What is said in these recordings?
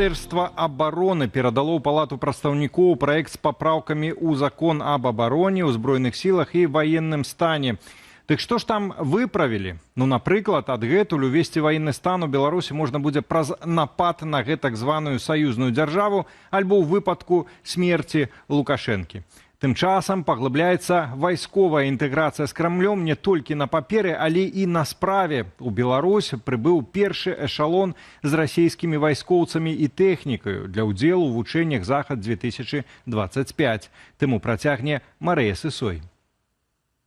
Міністэрства абароны перадало ў палату прадстаўнікоў праект з папраўкамі ў закон аб абароне, ўзброеных сілах і ваенным стане. Дык што ж там выправілі? Ну, напрыклад, адгэтуль увесці ваенны стан у Беларусі можна будзе праз напад на гэтак званую саюзную дзяржаву альбо ў выпадку смерці Лукашэнкі. Тым часам паглыбляецца вайсковая інтэграцыя з Крамлём не толькі на паперы, але і на справе. У Беларусь прыбыў першы эшалон з расійскімі вайскоўцамі і тэхнікаю для ўдзелу ў вучэннях «Захад-2025». Тэму працягне Марыя Сысой.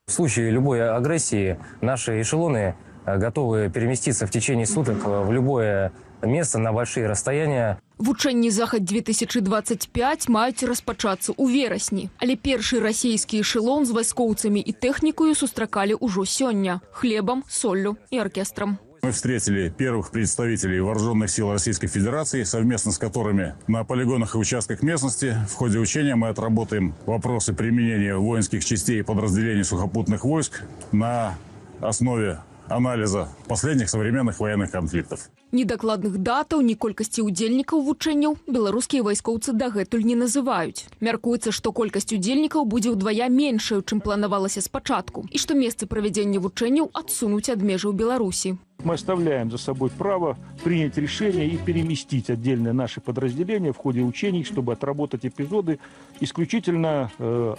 В случае любой агрессии наши эшелоны готовы переместиться в течение суток в любое место на большие расстояния. Вучэнні «Захад-2025» маюць распачацца ў верасні. Але першы расійскі эшелон з вайскоўцамі і тэхнікаю сустракалі ўжо сёння – хлебам, соллю і оркестром. Мы встретили первых представителей вооруженных сил Российской Федерации, совместно с которыми на полигонах и участках местности в ходе учения мы отработаем вопросы применения воинских частей и подразделений сухопутных войск на основе анализа последних современных военных конфликтов. Ні дакладных датаў, ні колькасці удзельнікаў вучэнняў беларускія вайскоўцы дагэтуль не называюць. Мяркуецца, што колькасць удзельнікаў будзе ўдвая меншая, чым планавалася спачатку, і што месцы правядзення вучэнняў адсунуць ад межаў Беларусі. Мы оставляем за собой право принять решение и переместить отдельные наши подразделения в ходе учений, чтобы отработать эпизоды исключительно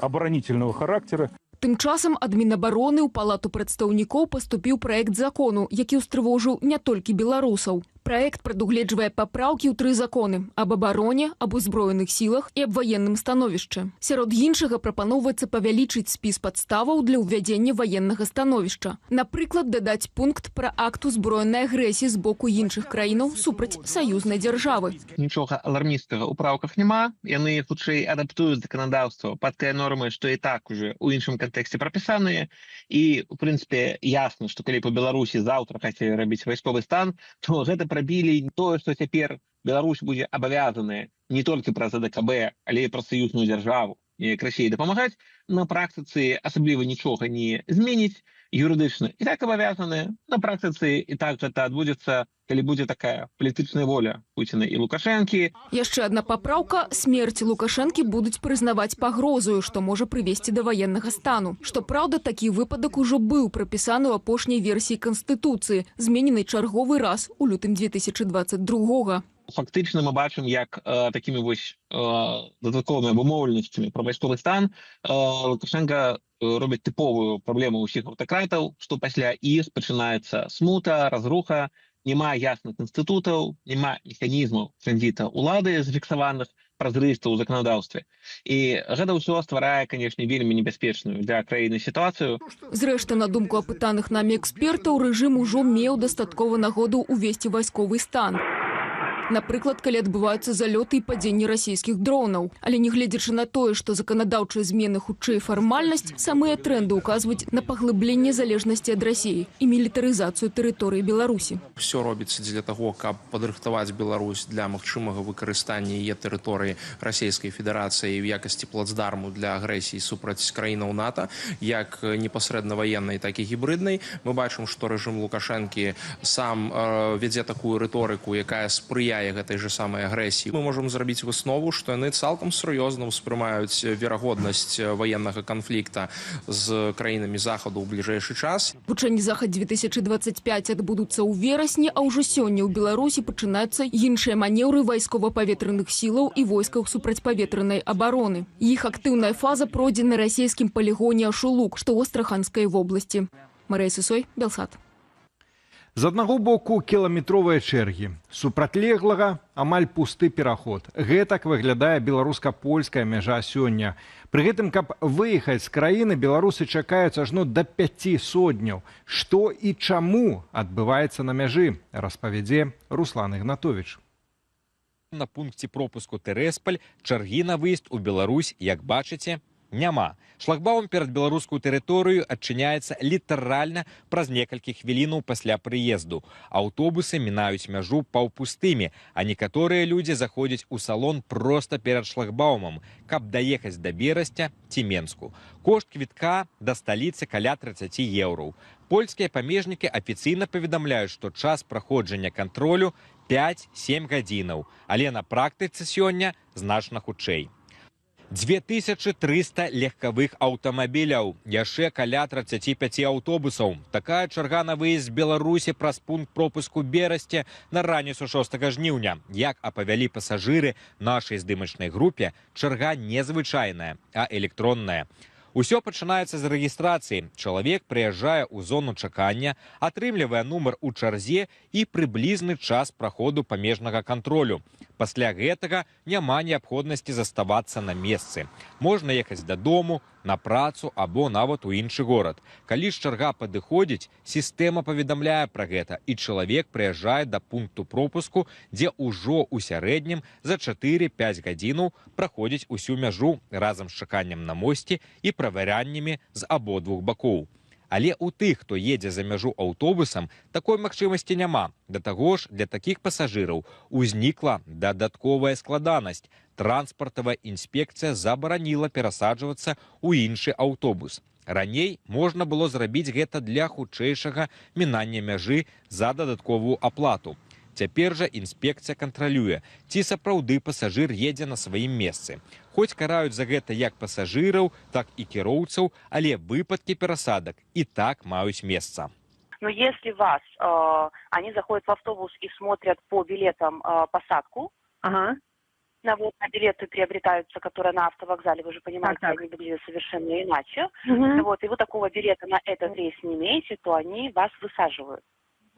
оборонительного характера. Тым часам ад Мінабароны ў палату прадстаўнікоў паступіў праект закону, які ўстрывожыў не толькі беларусаў. Праект прадугледжвае папраўкі ў 3 законы – аб абароне, аб узброеных сілах і аб ваенным становішчы. Сярод іншага прапаноўваецца павялічыць спіс падставаў для ўвядзення ваеннага становішча. Напрыклад, дадаць пункт пра акт узброенай агрэсіі з боку іншых краінаў супраць саюзнай дзяржавы. Нічога алармістага ў праўках няма. Яны хутчэй адаптуюць заканадаўства пад тыя нормы, што і так уже ў іншым кантэксце прапісаныя. І, у прынцыпе, ясна, што калі па Беларусі заўтра хацелі рабіць вайсковы стан, то гэта прабілі тое, што цяпер Беларусь будзе абавязаная не толькі праз АДКБ, але і праз саюзную дзяржаву неяк Расіі дапамагаць, на практыцы асабліва нічога не зменіць, юрыдычна і так абавязаныя, на практыцы і так гэта адбудзецца, калі будзе такая палітычная воля Пуціна і Лукашэнкі. Яшчэ адна папраўка – смерць Лукашэнкі будуць прызнаваць пагрозою, што можа прывесці да ваеннага стану. Што праўда, такі выпадак ужо быў прапісаны ў апошняй версіі Канстытуцыі, змененай чарговы раз у лютым 2022-го. Фактычна мы бачым, як такімі вось дадатковымі абумоўленасцямі пра вайсковы стан Лукашенка робіць тыповую праблему ўсіх аўтакратаў, што пасля іх пачынаецца смута, разруха, няма ясных інстытутаў, няма механізмаў транзіта ўлады зафіксаваных празрыстаў у заканадаўстве. І гэта ўсё стварае, канешне, вельмі небяспечную для краіны сітуацыю. Зрэшты, на думку апытаных намі экспертаў, рэжым ужо меў дастаткова нагоду ўвесці вайсковы стан. Напрыклад, калі адбываюцца залёты і падзенні расійскіх дронаў. Але нягледзячы на тое, што заканадаўчыя змены хутчэй фармальнасць, самыя трэнды ўказваюць на паглыбленне залежнасці ад Расіі і мілітарызацыю тэрыторыі Беларусі. Все робіцца для таго, каб падрыхтаваць Беларусь для магчымага выкарыстання яе тэрыторыі Расійскай Федэрацыі ў якасці плацдарму для агрэсіі супраць краінаў НАТО, як непасрэдна ваеннай, так і гібрыднай. Мы бачым, што рэжым Лукашэнкі сам вядзе такую рыторыку, якая спрыяе гэтай же самай агрэсіі. Мы можам зрабіць выснову, што яны цалкам сур'ёзна ўспрымаюць верагоднасць ваеннага канфлікта з краінамі Захаду ў бліжэйшы час. Вучэнні «Захад-2025» адбудуцца ў верасні, а ўжо сёння ў Беларусі пачынаюцца іншыя манеўры вайскова-паветраных сілаў і войскаў супрацьпаветранай абароны. Іх актыўная фаза пройдзе на расійскім палігоне Ашулук, што ў Астраханскай вобласці. Марыя Сысой, Белсат. З аднаго боку кіламетровыя чэргі, супрацьлеглага амаль пусты пераход. Гэтак выглядае беларуска-польская мяжа сёння. Пры гэтым, каб выехаць з краіны, беларусы чакаюць ажно да 5 сотняў. Што і чаму адбываецца на мяжы, распавядзе Руслан Ігнатовіч. На пункце пропуску Тэресполь чаргі на выезд у Беларусь, як бачыце, няма. Шлагбаум перад беларускую тэрыторыю адчыняецца літаральна праз некалькі хвілінаў пасля прыезду. Аўтобусы мінаюць мяжу паўпустымі, а некаторыя людзі заходзяць у салон проста перад шлагбаумам, каб даехаць да Берасця ці Менску. Кошт квітка да сталіцы каля 30 еўраў. Польскія памежнікі афіцыйна паведамляюць, што час праходжання кантролю 5-7 гадзінаў, але на практыцы сёння значна хутчэй. 2300 легкавых аўтамабіляў, яшчэ каля 35 аўтобусаў. Такая чарга на выезд з Беларусі праз пункт пропуску Берасце на раніцу 6 жніўня. Як апавялі пасажыры нашай здымачнай групе, чарга незвычайная, а электронная. Усё пачынаецца з рэгістрацыі. Чалавек прыязджае ў зону чакання, атрымлівае нумар у чарзе і прыблізны час праходу памежнага кантролю. Пасля гэтага няма неабходнасці заставацца на месцы. Можна ехаць дадому, на працу або нават у іншы горад. Калі ж чарга падыходзіць, сістэма паведамляе пра гэта, і чалавек прыязджае да пункту пропуску, дзе ўжо ў сярэднім за 4-5 гадзінаў праходзіць усю мяжу разам з чаканнем на мосце і правяраннямі з абодвух бакоў. Але ў тых, хто едзе за мяжу аўтобусам, такой магчымасці няма. Да таго ж, для такіх пасажыраў узнікла дадатковая складанасць. Транспартавая інспекцыя забараніла перасаджвацца ў іншы аўтобус. Раней можна было зрабіць гэта для хутчэйшага мінання мяжы за дадатковую аплату. Цяпер жа інспекцыя кантралюе, ці сапраўды пасажыр едзе на сваім месцы. Хоць караюць за гэта як пасажыраў, так і кіроўцаў, але выпадкі перасадак і так маюць месца. Но если они заходят в автобус и смотрят по билетам посадку, на билеты приобретаются, которые на автовокзале, вы же понимаете, они выглядят совершенно иначе. И вы такого билета на этот рейс не имеете, то они вас высаживают.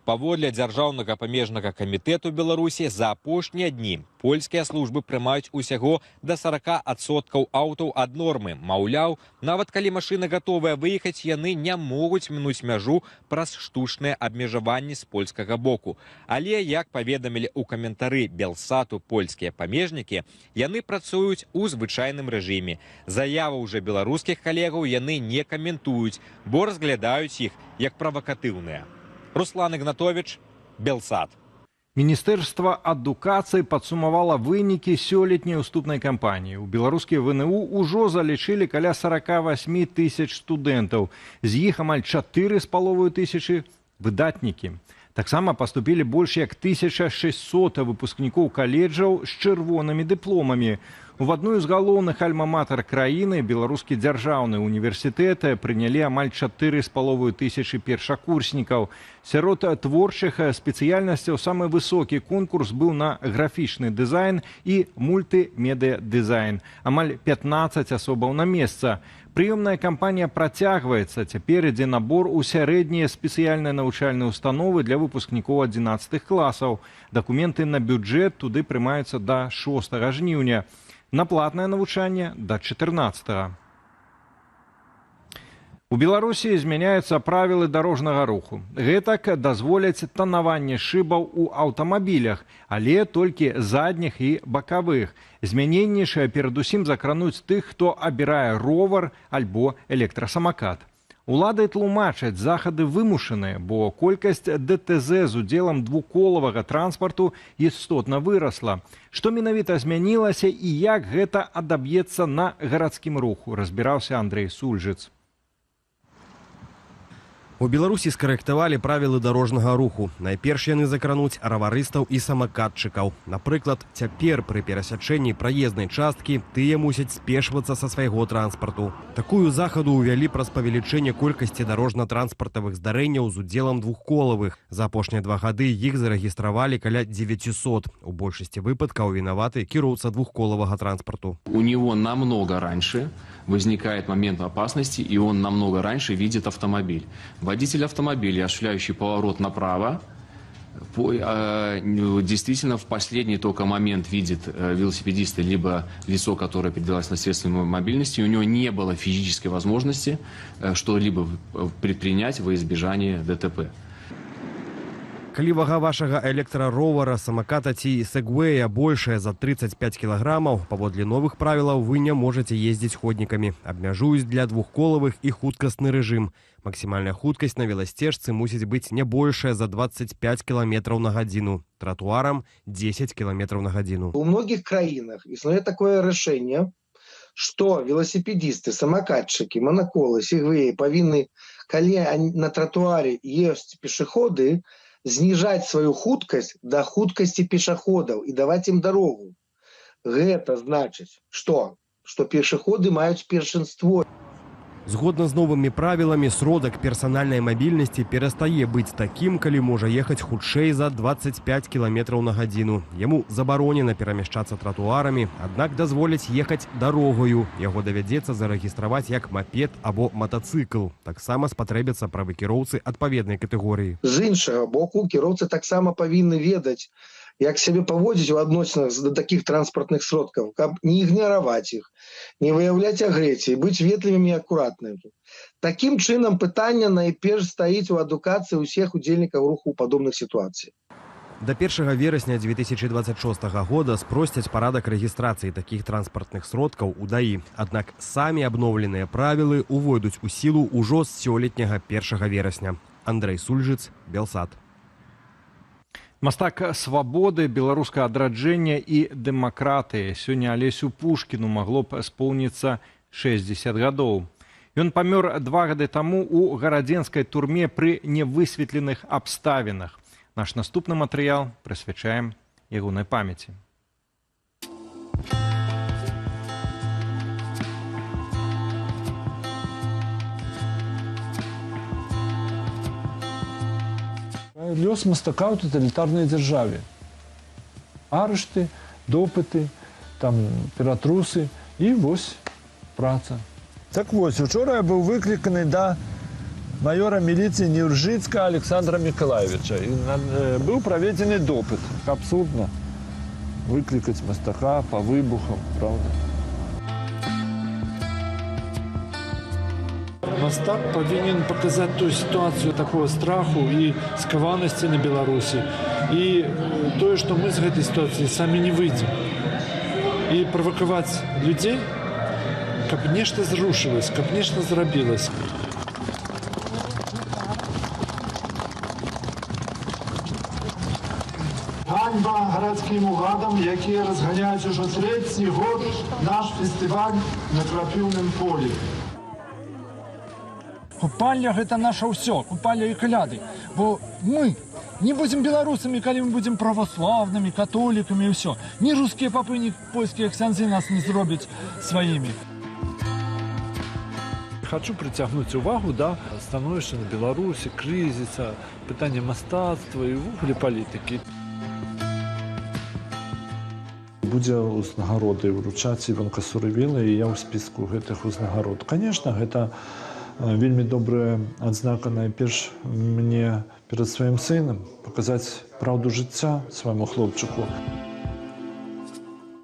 Паводле Дзяржаўнага памежнага камітэту Беларусі за апошнія дні польскія службы прымаюць усяго да 40% аўтаў ад нормы. Маўляў, нават калі машыны гатовыя выехаць, яны не могуць мінуць мяжу праз штучныя абмежаванні з польскага боку. Але, як паведамілі ў каментары Белсату польскія памежнікі, яны працуюць у звычайным рэжыме. Заяваў жа беларускіх калегаў яны не каментуюць, бо разглядаюць іх як правакатыўныя. Руслан Ігнатович, Белсат. Міністэрства адукацыі падсумавала вынікі сёлетняй уступнай кампаніі. У беларускія ВНУ ўжо залічылі каля 48 тысяч студэнтаў. З іх амаль 4,5 тысячы выдатнікі. Таксама паступілі больш як 1600 выпускнікоў каледжаў з чырвонымі дыпломамі. У адну з галоўных альма-матар краіны, беларускі дзяржаўны універсітэт, прынялі амаль 4,5 тысячы першакурснікаў. Сярод творчых спецыяльнасцяў самы высокі конкурс быў на графічны дызайн і мультымедыя-дызайн. Амаль 15 асобаў на месца. Прыёмная кампанія працягваецца. Цяпер ідзе набор у сярэднія спецыяльныя навучальныя установы для выпускнікоў 11 класаў. Дакументы на бюджэт туды прымаюцца да 6 жніўня. На платнае навучанне да 14. У Беларусі змяняюцца правілы дарожнага руху. Гэтак дазволяць танаванне шыбаў у аўтамабілях, але толькі задніх і бакавых. Змяненні ж перадусім закрануць тых, хто абірае ровар альбо электрасамакат. Улады тлумачаць, захады вымушаныя, бо колькасць ДТЗ з удзелам двуколавага транспарту істотна вырасла. Што менавіта змянілася і як гэта адаб'ецца на гарадскім руху, разбіраўся Андрей Сульжыц. У Беларусі скарэктавалі правілы дарожнага руху. Найперш яны закрануць раварыстаў і самакатчыкаў. Напрыклад, цяпер пры перасячэнні праезнай часткі тыя мусяць спешвацца са свайго транспарту. Такую захаду ўвялі праз павелічэнне колькасці дарожна-транспартавых здарэнняў з удзелам двухколавых. За апошнія 2 гады іх зарэгістравалі каля 900. У большасці выпадкаў вінаваты кіроўца двухколавага транспарту. У него намного раньше возникает момент опасности, и он намного раньше видит автомобиль. Водитель автомобиля, осуществляющий поворот направо, действительно в последний только момент видит велосипедиста либо лицо, которое передвигалось на средствами мобильности, и у него не было физической возможности что-либо предпринять во избежание ДТП. Калі вага вашага электраровара, самаката ці сегвея большая за 35 кілаграмаў, паводле новых правілаў вы не можаце ездзіць ходнікамі. Абмяжуюць для двухколавых і хуткасны рэжым. Максімальная хуткасць на веласцежцы мусіць быць не большая за 25 км на гадзіну. Тротуарам 10 км на гадзіну. У многих краінах існуе такое рашэнне, што велосипедисты, самокатчики, моноколы, сегвеи павінны, калі на тротуаре ёсць пешеходы, знижать свою хуткасць до хуткасці пешаходаў і даваць ім дарогу. Гэта значыць, што пешаходы маюць першынство. Згодна з новымі правіламі, сродак персанальнай мабільнасці перастае быць такім, калі можа ехаць хутчэй за 25 км на гадзіну. Яму забаронена перамяшчацца тратуарамі, аднак дазволяць ехаць дарогаю. Яго давядзецца зарэгістраваць як мапед або матацыкл. Таксама спатрэбяцца правы кіроўцы адпаведнай катэгорыі. З іншага боку, кіроўцы таксама павінны ведаць, як сябе паводзіць у адносінах да такіх транспартных сродкаў, каб не ігнараваць іх, не выяўляць агрэсіі, быць ветлівымі і акуратнымі. Такім чынам пытанне найперш стаіць у адукацыі ўсіх удзельнікаў руху ў падобных сітуацыях. До 1 верасня 2026 года спросцяць парадак рэгістрацыі такіх транспартных сродкаў у ДАІ. Аднак самі абноўленыя правілы увойдуць у сілу ўжо з сёлетняга 1 верасня. Андрэй Сульжыц, Белсат. Мастак свабоды, беларускага адраджэння і дэмакратыі. Сёння Алесю Пушкіну магло б споўніцца 60 гадоў. Ён памёр 2 гады таму ў гарадзенскай турме пры невысветленых абставінах. Наш наступны матэрыял прысвячаем ягонай памяці. Лёс мастака ў таталітарнай дзяржаве. Арышты, допыты, ператрусы і вось праца. Так вось, учора я быў выкліканы да майора міліцыі Неўржыцкага Александра Мікалаевіча. Быў праведзены допыт. Абсурдна выклікаць мастака па выбухам, правда? Мастак павінен паказаць тую сітуацыю такого страху і скаванасці на Беларусі. І тое, што мы з гэтай сітуацыі самі не выйдзем. І правакаваць людзей, каб нешта зрушылася, каб нешта зрабілася. Ганьба гарадскім уладам, якія разганяюць ужо трэці год наш фестываль на крапіўным полі. Купальня – гэта наша ўсё, купальня і каляды. Бо мы не будзем беларусамі, калі мы будзем праваславнымі, католікамі і ўсё. Ні рускія папы, ні польскія ксяндзы нас не зробяць сваімі. Хочу прыцягнуць увагу да становішча на Беларусі, крызіса, пытання мастацтва і ўвогуле палітыкі. Будзе ўзнагароды вручаць Іванка Сурывіла, і я ў спіску гэтых узнагарод. Канешне, гэта вельмі добрая адзнака найперш мне перад сваім сынам, паказаць праўду жыцця свайму хлопчыку.